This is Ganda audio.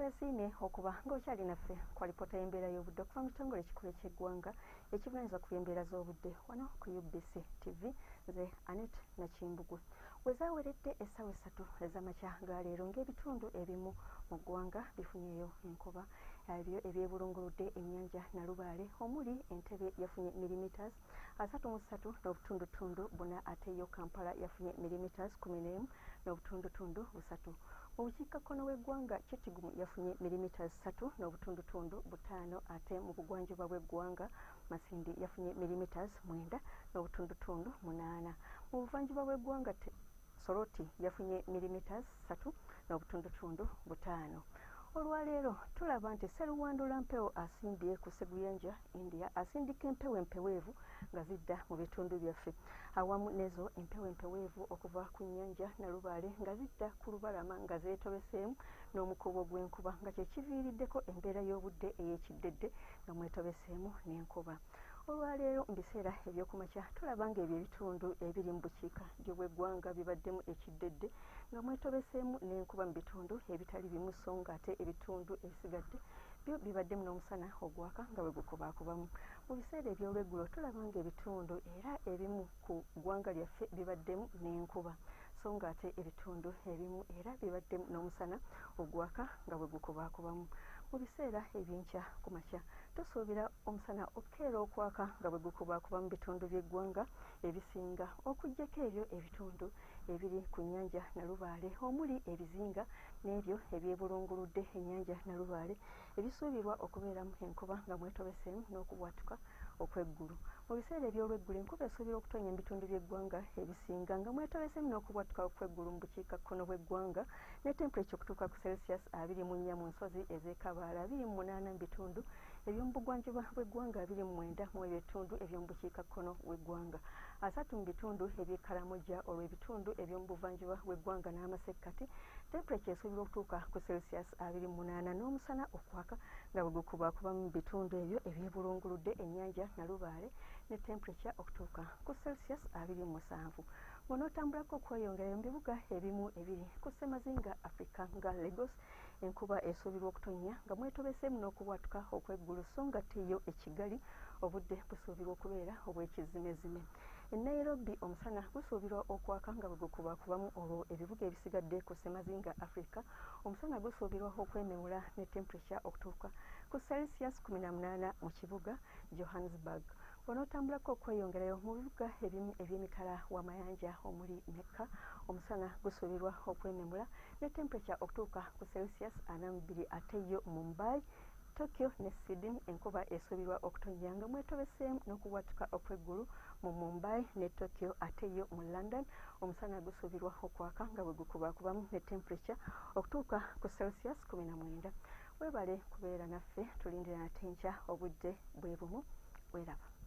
twesiimye okuba ng'okyali naffe kwa lipoota y'embeera y'obudde okuva mu kitongole kikulu eky'eggwanga ekivunaanyizibwa ku by'embeera z'obudde wano ku UBC TV. Nze Anet Nakimbugwe. Wezaaweredde essaawa 3 ez'amakya ga leero ng'ebitundu ebimu mu ggwanga bifunyeeyo enkuba. Ebyo ebyebulunguludde ennyanja Nalubaale omuli Entebbe yafunye milimitas 33.4 ate yo Kampala yafunye milimitas 11.3. Mu bukiikakkono w'eggwanga Kitgum yafunye milimitas 3.5 ate mu bugwanjuba bw'eggwanga Masindi yafunye milimitas 9.8. Mu buvanjuba bw'eggwanga Soroti yafunye milimitas 3.5. Olwaleero tulaba nti Sseruwandula mpewo asimbye ku Seguyanja India asindika empewo empeweevu nga zidda mu bitundu byaffe awamu n'ezo empewo empeweevu okuva ku nnyanja Nalubaale nga zidda ku lubalama nga zeetobeseemu n'omukubo gw'enkuba nga kye kiviiriddeko embeera y'obudde ey'ekiddedde nga mwetobeseemu n'enkuba. Olwaleero mu biseera eby'okumakya tulaba ng'ebyo ebitundu ebiri mu bukiika ddyo bw'eggwanga bibaddemu ekiddedde nga mwetobeseemu n'enkuba mu bitundu ebitali bimu so ng'ate ebitundu ebisigadde byo bibaddemu n'omusana ogwaka nga bwe gukubaakubamu. Mu biseera eby'olweggulo tulaba ng'ebitundu era ebimu ku ggwanga lyaffe bibaddemu n'enkuba so ng'ate ebitundu ebimu era bibaddemu n'omusana ogwaka nga bwe gukubaakubamu. Mu biseera eby'enkya ku makya tusuubira omusana okukeera okwaka nga bwe gukubaakuba mu bitundu by'eggwanga ebisinga okuggyako ebyo ebitundu ebiri ku nnyanja Nalubaale omuli ebizinga n'ebyo ebyebulunguludde ennyanja Nalubaale ebisuubirwa okubeeramu enkuba nga mwetobeseemu n'okubwatuka okw'eggulu. Mu biseera eby'olweggulo enkuba esuubira okutonnya mu bitundu by'eggwanga ebisinga nga mwetobeseemu n'okubwatuka okw'eggulu mu bukiikakkono bw'eggwanga ne temperature okutuuka ku Celsius 24 mu nsozi ez'Ekabaala 28 mu bitundu eby'omu bugwanjuba bw'eggwanga 29 mu ebitundu eby'omu bukiikakkono bw'eggwanga 3 mu bitundu eby'Ekaramoja olw'ebitundu eby'omu buvanjuba bw'eggwanga n'amasekkati temperature esuubirwa okutuuka ku Celsius 28 n'omusana okwaka nga bwe gukubaakuba mu bitundu ebyo ebyebulunguludde ennyanja Nalubaale ne temperature okutuuka ku Celsius 27. Bw'onootambulako okweyongerayo mu bibuga ebimu ebiri ku Ssemazinga Africa nga Lagos enkuba esuubirwa okutonnya nga mwetobeseemu n'okubwatuka okw'eggulu so nga yo e Kigali obudde busuubirwa okubeera obw'ekizimezime. E Nairobi omusana gusuubirwa okwaka nga bwe gukubaakubamu olwo ebibuga ebisigadde ku Ssemazinga Africa omusana gusuubirwa okwememula ne temperature okutuuka ku Celsius 18 mu kibuga Johannesburg. Bw'onootambulako okweyongerayo mu bibuga ebimu eby'emitala w'amayanja omuli Mecca omusana gusuubirwa okwememula ne temperature okutuuka ku Celsius 42 ate yo Mumbai Tokyo ne Sydney enkuba esuubirwa okutonnya nga mwetobeseemu n'okubwatuka okw'eggulu mu Mumbai ne Tokyo ate yo mu London omusana gusuubirwa okwaka nga bwe gukubaakubamu ne temperature okutuuka ku Celsius 19. Weebale kubeera naffe tulindira nate enkya obudde bwe bumu. Weeraba.